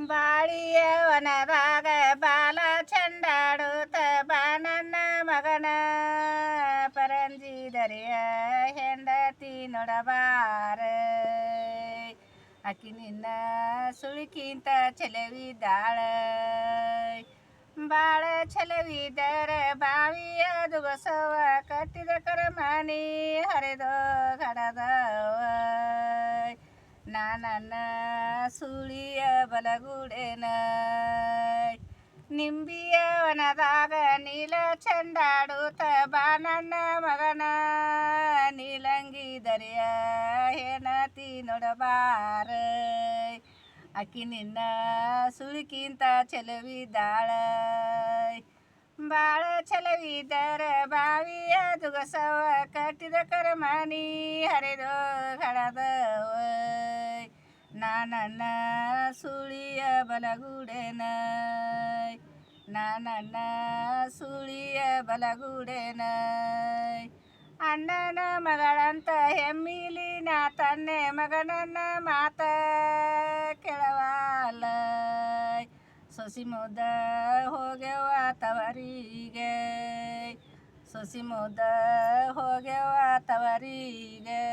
ಬಾಳಿಯ ವನದಾಗ ಬಾಲ ಚಂಡಾಡುತ್ತ ಬಾ ನನ್ನ ಮಗನ ಪರಂಜಿ ದರಿಯ ಹೆಂಡತಿ ನೋಡಬಾರ ಆಕಿ ನಿನ್ನ ಸುಳಿಕಿಂತ ಚೆಲವಿದ್ದಾಳ ಬಾಳ ಚೆಲವಿದ್ದರ ಬಾವಿಯ ದುಗಸವ ಕಟ್ಟಿದ ಕರಮಣಿ ಹರಿದೋ ಗಡದವ ನನ್ನ ಸುಳಿಯ ಬಲಗುಡೆನ ನಿಂಬಿಯ ವನದಾಗ ನೀಲ ಚಂಡಾಡುತ್ತ ಬಾ ನನ್ನ ಮಗನ ನೀಲಂಗಿ ದರಿಯ ಹೆಣತಿ ನೋಡಬಾರ ಆಕಿ ನಿನ್ನ ಸುಳಿಕಿಂತ ಚೆಲವಿದ್ದಾಳ ಬಾಳ ಚೆಲವಿದ್ದರ ಬಾವಿಯ ದುಗಸವ ಕಟ್ಟಿದ ಕರಮಣಿ ಹರಿದೋ ಹಳದವ ನನ್ನ ಸುಳಿಯ ಬಲಗುಡೆನ ನನ್ನ ಸುಳಿಯ ಬಲಗುಡೆನ ಅಣ್ಣನ ಮಗಳಂತ ಹೆಮ್ಮಿಲಿ ನಾ ತನ್ನೆ ಮಗನನ್ನ ಮಾತ ಕೆಳವಾಲ ಸೊಸಿ ಮುದ್ದ ಹೋಗ್ಯವ ತವರಿಗೆ ಸೊಸಿ ಮುದ್ದ ಹೋಗ್ಯವ ತವರಿಗೆ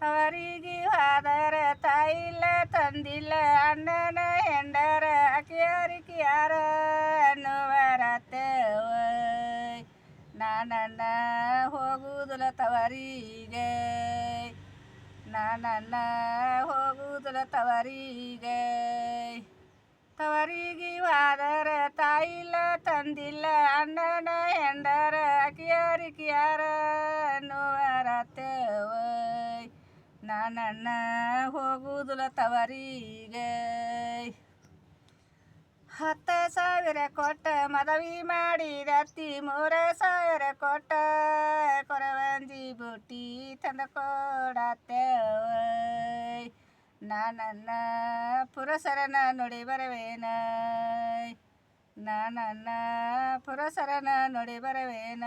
ತವರಿಗೆ ಹೋದರ ತಾಯಿಲ್ಲ ತಂದಿಲ್ಲ ಅಣ್ಣನ ಹೆಂಡರ ಅಕಿಯಾರಿಕಿ ಯಾರ ಅನ್ನುವರತ್ತೇವ ನನ್ನ ಹೋಗುವುದಿಲ್ಲ ತವರಿಗೆ ನನ್ನ ಹೋಗುವುದಿಲ್ಲ ತವರಿಗೆ ತವರಿಗೆ ಹೋದರ ತಾಯಿಲ್ಲ ತಂದಿಲ್ಲ ಅಣ್ಣನ ಹೆಂಡರ ಅಕಿಯಾರಿಕಿ ಯಾರ ಅನ್ನುವರತ್ತೇವ ನನ್ನ ಹೋಗುವುದಿಲ್ಲ ತವರಿಗೆ 10,000 ಕೊಟ್ಟ ಮದವಿ ಮಾಡಿದತ್ತಿ 3,000 ಕೊಟ್ಟ ಕೊರವಂಜಿ ಬುಟ್ಟಿ ತಂದ ಕೊಡತ್ತೇವ ನನ್ನ ಪುರಸರನ ನುಡಿ ಬರವೇನ ನನ್ನ ಪುರಸರನ ನುಡಿ ಬರವೇನ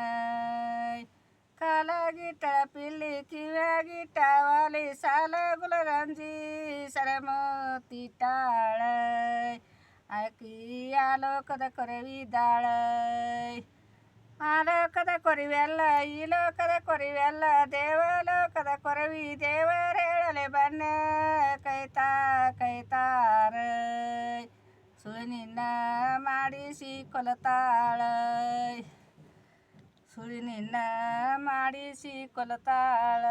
ಕಾಲಾಗಿಟ್ಟ ಪಿಲ್ಲಿ ಕಿವ್ಯಾಗಿಟ್ಟ ವಾಲಿ ಸಾಲ ಗುಲರಂಜಿ ಸರಮೋತಿಟ್ಟಾಳ ಆಕಿ ಆಲೋಕದ ಕೊರವಿದ್ದಾಳ ಆಲೋಕದ ಕೊರಿವೆಲ್ಲ ಈ ಲೋಕದ ಕೊರಿವೆಲ್ಲ ದೇವಲೋಕದ ಕೊರವಿ ದೇವರ ಹೇಳಲೆ ಬನ್ನ ಕೈತಾರ ಸುಳಿನಿನ್ನ ಮಾಡಿಸಿ ಕೊಲತಾಳ ಸುಳಿನಿನ್ನ ಮಾಡಿಸಿ ಕೊಲತಾಳ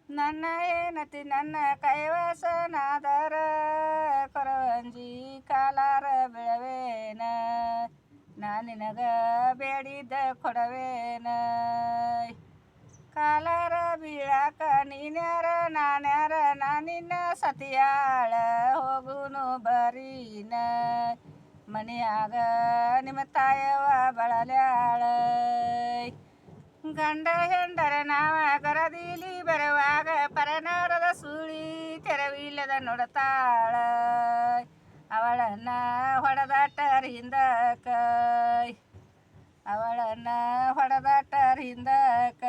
ನನ್ನ ಏನತಿ ನನ್ನ ಕೈವಸನಾದರ ಕೊರವಂಜಿ ಕಾಲಾರ ಬೆಳವೇನ ನಿನಗ ಬೇಡಿದ್ದ ಕೊಡವೇನ ಕಾಲಾರ ಬೀಳಾಕ ನೀನ್ಯಾರ ನಾನ್ಯಾರ ನಿನ್ನ ಸತಿಯಾಳ ಹೋಗುನು ಬರೀನ ಮನೆಯಾಗ ನಿಮ್ಮ ತಾಯವ ಬಳಲ್ಯಾಳ ಗಂಡ ಹೆಂಡರ ನಾವ ಗರದಿಲಿ ಬರುವಾಗ ಪರನಾರದ ಸುಳಿ ತೆರವಿಲ್ಲದ ನೋಡತಾಳ ಅವಳನ್ನ ಹೊಡೆದಾಟರ ಹಿಂದಕ ಅವಳನ್ನ ಹೊಡೆದಾಟರ ಹಿಂದಕ